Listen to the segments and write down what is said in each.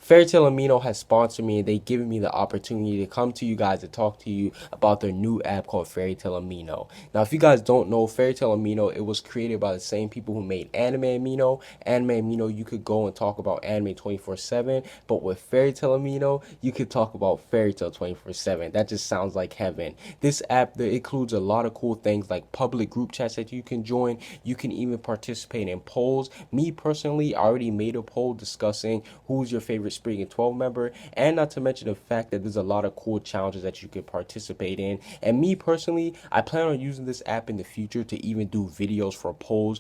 Fairy Tale Amino has sponsored me and they given me the opportunity to come to you guys to talk to you about their new app called Fairy Tale Amino. Now, if you guys don't know, Fairy Tale Amino, it was created by the same people who made Anime Amino. Anime Amino, you could go and talk about anime 24/7, but with Fairy Tale Amino, you could talk about Fairy Tale 24/7. That just sounds like heaven. This app that includes a lot of cool things like public group chats that you can join. You can even participate in polls. Me personally, I already made a poll discussing who's your favorite Spriggan 12 member, and not to mention the fact that there's a lot of cool challenges that you could participate in. And me personally, I plan on using this app in the future to even do videos for polls,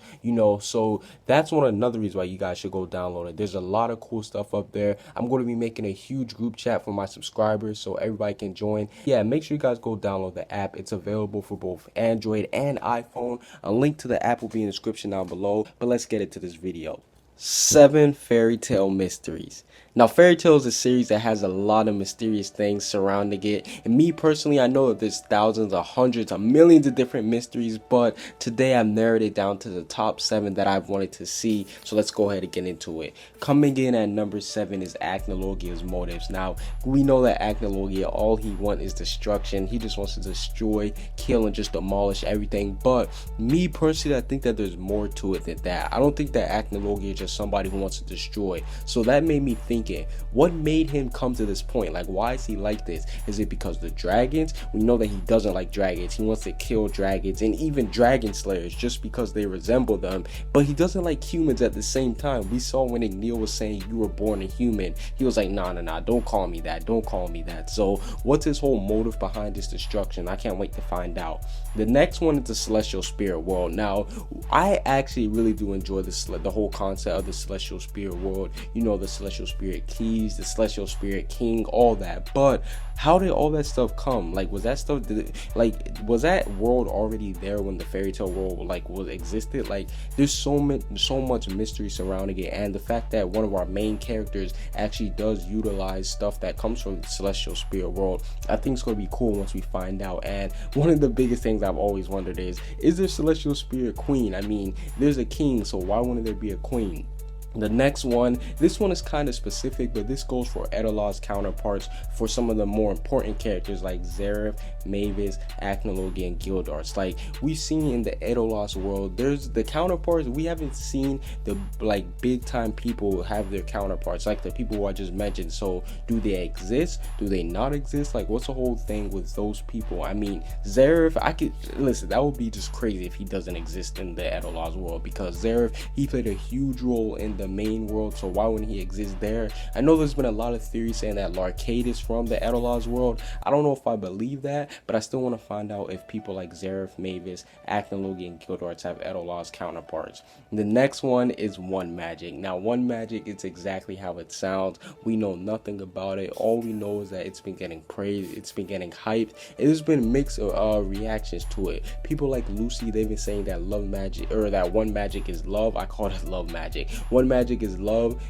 so that's another reason why you guys should go download it. There's a lot of cool stuff up there. I'm going to be making a huge group chat for my subscribers so everybody can join. Yeah, make sure you guys go download the app. It's available for both Android and iPhone. A link to the app will be in the description down below, but let's get into this video. 7 Fairy Tale Mysteries. Now, Fairy Tale is a series that has a lot of mysterious things surrounding it, and me personally, I know that there's thousands or hundreds or millions of different mysteries, but today I've narrowed it down to the top 7 that I've wanted to see, so let's go ahead and get into it. Coming in at number 7 is Acnologia's motives. Now, we know that Acnologia, all he wants is destruction. He just wants to destroy, kill, and just demolish everything, but me personally, I think that there's more to it than that. I don't think that Acnologia is just somebody who wants to destroy, so that made me think, what made him come to this point? Like, why is he like this? Is it because the dragons? We know that he doesn't like dragons. He wants to kill dragons and even dragon slayers just because they resemble them, but he doesn't like humans at the same time. We saw when Neil was saying you were born a human, he was like, nah, don't call me that, don't call me that. So what's his whole motive behind this destruction? I can't wait to find out. The next one is the Celestial Spirit World. Now, I actually really do enjoy the whole concept of the Celestial Spirit World. The Celestial Spirit Keys, the Celestial Spirit King, all that. But how did all that stuff come? Like, was that stuff, was that world already there when the Fairy Tale world was existed? Like, there's so much mystery surrounding it, and the fact that one of our main characters actually does utilize stuff that comes from the Celestial Spirit World, I think it's going to be cool once we find out. And one of the biggest things I've always wondered is there Celestial Spirit Queen? I mean, there's a king, so why wouldn't there be a queen? The next one, this one is kind of specific, but this goes for Edelaw's counterparts for some of the more important characters like Zeref, Mavis, Acnologia, and Gildarts. Like, we've seen in the Edelaw's world, there's the counterparts. We haven't seen the big time people have their counterparts, like the people who I just mentioned. So do they exist? Do they not exist? Like, what's the whole thing with those people? I mean, Zeref, listen, that would be just crazy if he doesn't exist in the Edelaw's world, because Zeref, he played a huge role in the main world, so why wouldn't he exist there? I know there's been a lot of theories saying that Larcade is from the Edelaw's world. I don't know if I believe that, but I still want to find out if people like Zeref, Mavis, Acnologia, and Gildarts have Edelaw's counterparts. The next one is One Magic. Now, One Magic, it's exactly how it sounds. We know nothing about it. All we know is that it's been getting praised, it's been getting hyped, and there's been mixed reactions to it. People like Lucy, they've been saying that Love Magic, or that One Magic is love. I call it Love Magic. One Magic is love.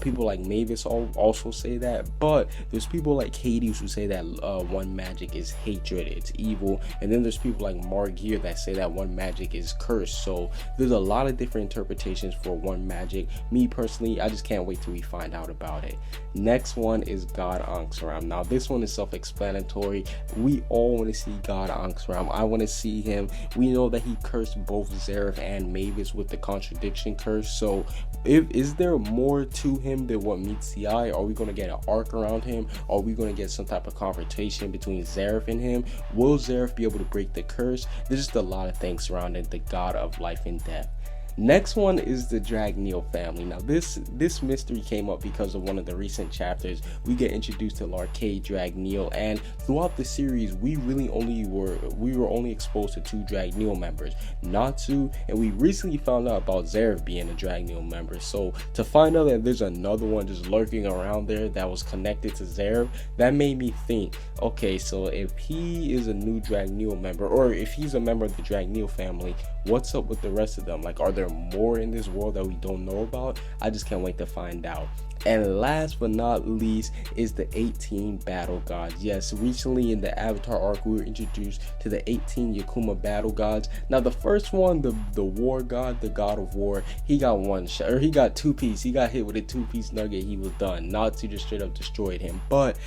People like Mavis also say that, but there's people like Hades who say that One Magic is hatred, it's evil, and then there's people like Margear that say that One Magic is curse. So there's a lot of different interpretations for One Magic. Me personally, I just can't wait till we find out about it. Next one is God Ank'Sram. Now, this one is self-explanatory. We all want to see God Ank'Sram. I want to see him. We know that he cursed both Zeref and Mavis with the contradiction curse. So is there more to him than what meets the eye? Are we going to get an arc around him? Are we going to get some type of confrontation between Zeref and him? Will Zeref be able to break the curse? There's just a lot of things surrounding the god of life and death. Next one is the Dragneel family. Now, this mystery came up because of one of the recent chapters. We get introduced to Larcade, Dragneel, and throughout the series, we were only exposed to 2 Dragneel members, Natsu, and we recently found out about Zeref being a Dragneel member. So to find out that there's another one just lurking around there that was connected to Zeref, that made me think, okay, so if he is a new Dragneel member, or if he's a member of the Dragneel family, what's up with the rest of them? Like, are there more in this world that we don't know about? I just can't wait to find out. And last but not least is the 18 battle gods. Yes, recently in the Avatar arc, we were introduced to the 18 Yakuma battle gods. Now, the first one, the war god, the god of war, he got one shot, or he got two piece. He got hit with a two-piece nugget. He was done. Natsu just straight up destroyed him. But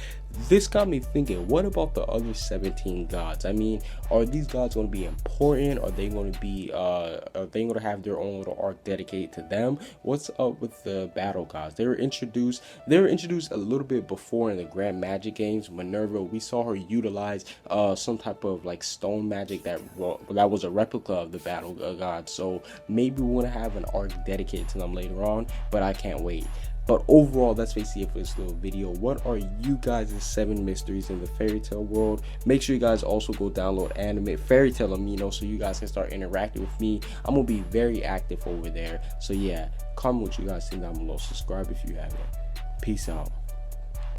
this got me thinking, what about the other 17 gods? I mean, are these gods going to be important? Are they going to be are they going to have their own little arc dedicated to them? What's up with the battle gods? They were introduced a little bit before in the Grand Magic games. Minerva, we saw her utilize some type of like stone magic that was a replica of the battle gods. So maybe we're going to have an arc dedicated to them later on, but I can't wait. But overall, that's basically it for this little video. What are you guys' 7 mysteries in the Fairy Tail world? Make sure you guys also go download Anime Fairy Tail Amino so you guys can start interacting with me. I'm gonna be very active over there. So yeah, comment what you guys think down below. Subscribe if you haven't. Peace out.